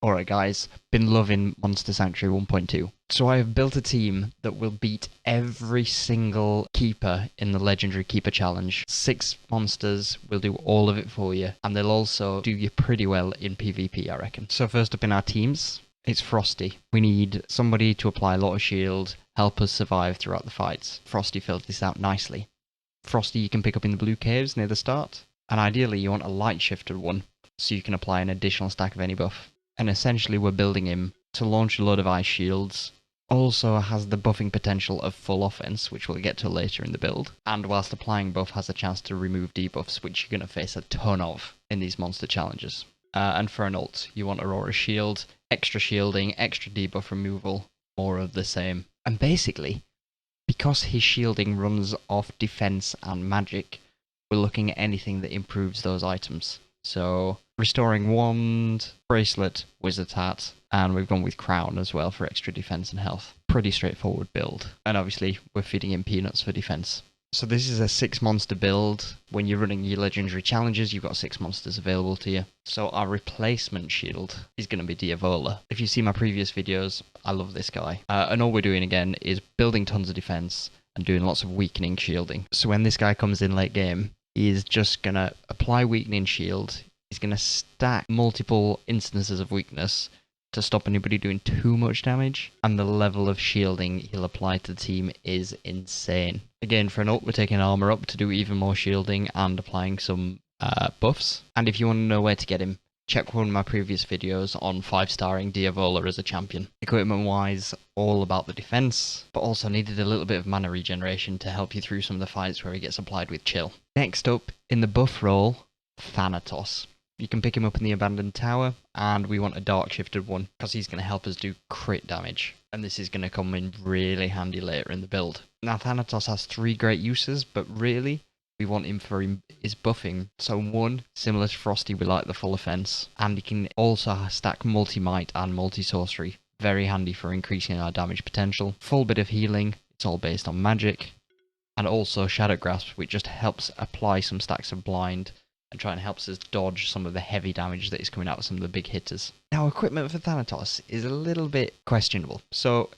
Alright guys, been loving Monster Sanctuary 1.2. So I have built a team that will beat every single keeper in the Legendary Keeper Challenge. 6 monsters will do all of it for you, and they'll also do you pretty well in PvP, I reckon. So first up in our teams, it's Frosty. We need somebody to apply a lot of shield, help us survive throughout the fights. Frosty filled this out nicely. Frosty you can pick up in the blue caves near the start, and ideally you want a light shifted one, so you can apply an additional stack of any buff. And essentially we're building him to launch a load of ice shields. Also has the buffing potential of full offense, which we'll get to later in the build. And whilst applying buff has a chance to remove debuffs, which you're going to face a ton of in these monster challenges. And for an ult, you want Aurora Shield, extra shielding, extra debuff removal, more of the same. And basically, because his shielding runs off defense and magic, we're looking at anything that improves those items. So, restoring wand, bracelet, wizard hat, and we've gone with crown as well for extra defense and health. Pretty straightforward build. And obviously, we're feeding in peanuts for defense. So this is a 6 monster build. When you're running your legendary challenges, you've got 6 monsters available to you. So our replacement shield is going to be Diabola. If you see my previous videos, I love this guy. And all we're doing again is building tons of defense and doing lots of weakening shielding. So when this guy comes in late game, he's just going to apply weakening shield. He's going to stack multiple instances of weakness to stop anybody doing too much damage. And the level of shielding he'll apply to the team is insane. Again, for an ult, we're taking armor up to do even more shielding and applying some buffs. And if you want to know where to get him, check one of my previous videos on 5-starring Diabola as a champion. Equipment-wise, all about the defense, but also needed a little bit of mana regeneration to help you through some of the fights where he gets applied with chill. Next up, in the buff role, Thanatos. You can pick him up in the abandoned tower, and we want a dark shifted one, because he's going to help us do crit damage. And this is going to come in really handy later in the build. Now Thanatos has 3 great uses, but really, we want him for his buffing. So 1, similar to Frosty, we like the full offense, and he can also stack multi-might and multi-sorcery. Very handy for increasing our damage potential. Full bit of healing, it's all based on magic. And also Shadow Grasp, which just helps apply some stacks of blind and try and helps us dodge some of the heavy damage that is coming out of some of the big hitters. Now equipment for Thanatos is a little bit questionable. So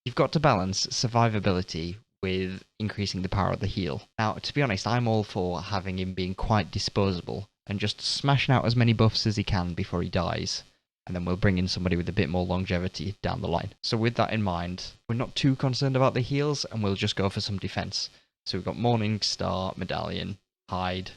you've got to balance survivability with increasing the power of the heal. Now, to be honest, I'm all for having him being quite disposable and just smashing out as many buffs as he can before he dies, and then we'll bring in somebody with a bit more longevity down the line. So with that in mind, we're not too concerned about the heals, and we'll just go for some defense. So we've got Morning Star, Medallion, Hide,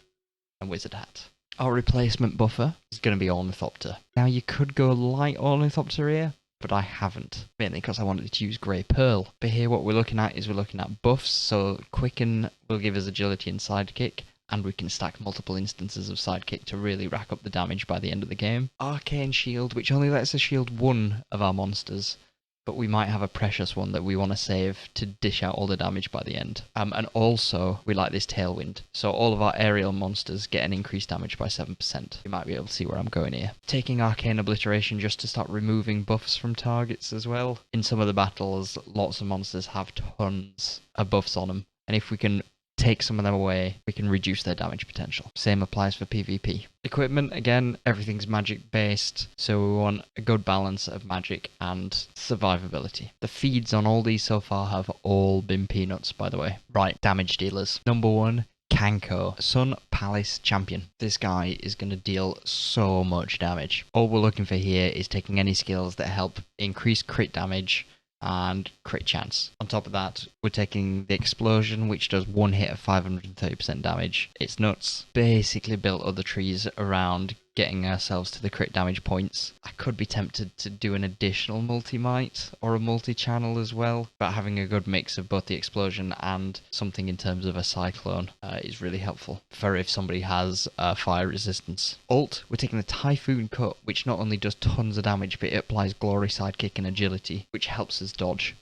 and Wizard Hat. Our replacement buffer is going to be Ornithopter. Now you could go light Ornithopter here, but I haven't, mainly because I wanted to use Grey Pearl. But here what we're looking at is we're looking at buffs, so Quicken will give us agility and sidekick, and we can stack multiple instances of sidekick to really rack up the damage by the end of the game. Arcane Shield, which only lets us shield 1 of our monsters, but we might have a precious one that we want to save to dish out all the damage by the end. And also, we like this Tailwind, so all of our aerial monsters get an increased damage by 7%. You might be able to see where I'm going here. Taking Arcane Obliteration just to start removing buffs from targets as well. In some of the battles, lots of monsters have tons of buffs on them, and if we can take some of them away, we can reduce their damage potential. Same applies for PvP. Equipment, again, everything's magic based, so we want a good balance of magic and survivability. The feeds on all these so far have all been peanuts, by the way. Right, damage dealers. Number 1, Kanko, Sun Palace champion. This guy is going to deal so much damage. All we're looking for here is taking any skills that help increase crit damage and crit chance. On top of that, we're taking the Explosion, which does 1 hit of 530% damage. It's nuts. Basically built other trees around getting ourselves to the crit damage points. I could be tempted to do an additional multi-might or a multi-channel as well, but having a good mix of both the Explosion and something in terms of a Cyclone is really helpful for if somebody has fire resistance. Ult, we're taking the Typhoon Cut, which not only does tons of damage, but it applies Glory, Sidekick and Agility, which helps us dodge.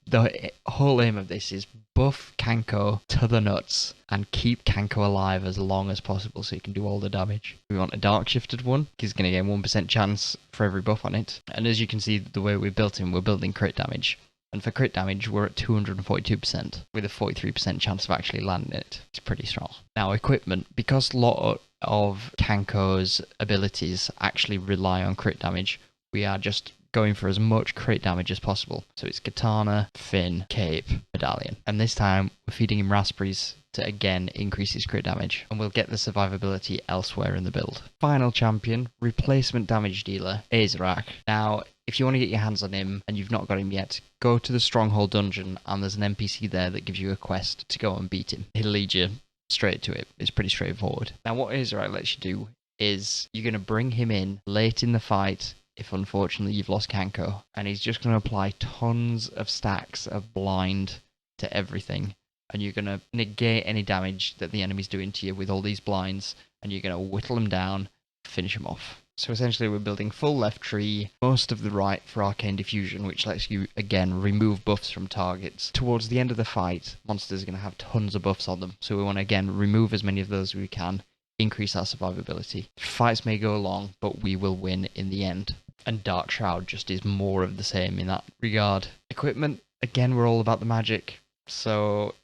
The whole aim of this is buff Kanko to the nuts and keep Kanko alive as long as possible so he can do all the damage. We want a dark shifted one. He's going to get 1% chance for every buff on it. And as you can see, the way we built him, we're building crit damage. And for crit damage, we're at 242%, with a 43% chance of actually landing it. It's pretty strong. Now, equipment. Because a lot of Kanko's abilities actually rely on crit damage, We are just going for as much crit damage as possible. So it's Katana, Fin, Cape, Medallion. And this time we're feeding him Raspberries to again increase his crit damage. And we'll get the survivability elsewhere in the build. Final champion, replacement damage dealer, Irak. Now, if you want to get your hands on him and you've not got him yet, go to the Stronghold dungeon and there's an NPC there that gives you a quest to go and beat him. He'll lead you straight to it. It's pretty straightforward. Now what Irak lets you do is you're going to bring him in late in the fight if unfortunately you've lost Kanko, and he's just going to apply tons of stacks of blind to everything, and you're going to negate any damage that the enemy's doing to you with all these blinds, and you're going to whittle them down, finish them off. So essentially we're building full left tree, most of the right for Arcane Diffusion, which lets you, again, remove buffs from targets. Towards the end of the fight, monsters are going to have tons of buffs on them, so we want to, again, remove as many of those as we can, increase our survivability. Fights may go long, but we will win in the end. And Dark Shroud just is more of the same in that regard. Equipment, again, we're all about the magic. So,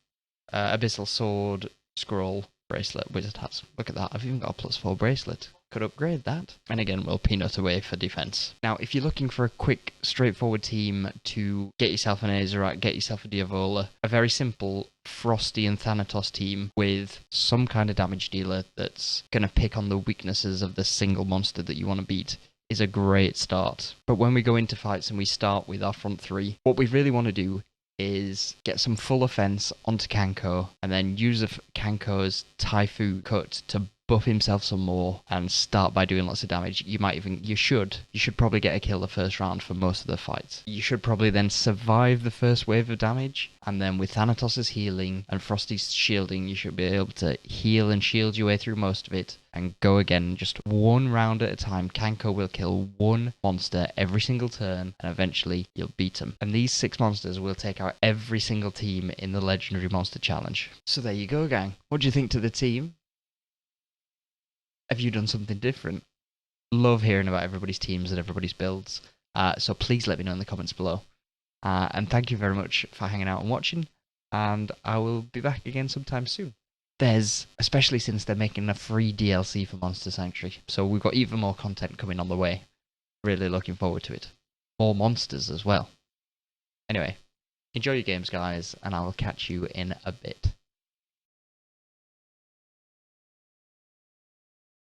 Abyssal Sword, Scroll, Bracelet, Wizard Hats. Look at that, I've even got a +4 bracelet. Could upgrade that. And again, we'll peanut away for defense. Now, if you're looking for a quick, straightforward team to get yourself an Irak, get yourself a Diabola, a very simple Frosty and Thanatos team with some kind of damage dealer that's going to pick on the weaknesses of the single monster that you want to beat is a great start. But when we go into fights and we start with our front three, what we really want to do is get some full offense onto Kanko and then use Kanko's Typhoon cut to buff himself some more and start by doing lots of damage. You should probably get a kill the first round for most of the fights. You should probably then survive the first wave of damage, and then with Thanatos' healing and Frosty's shielding, you should be able to heal and shield your way through most of it and go again just one round at a time. Kanko will kill one monster every single turn, and eventually you'll beat him. And these 6 monsters will take out every single team in the Legendary Monster Challenge. So there you go, gang. What do you think to the team? Have you done something different? Love hearing about everybody's teams and everybody's builds. So please let me know in the comments below. And thank you very much for hanging out and watching. And I will be back again sometime soon. Especially since they're making a free DLC for Monster Sanctuary. So we've got even more content coming on the way. Really looking forward to it. More monsters as well. Anyway, enjoy your games, guys, and I will catch you in a bit.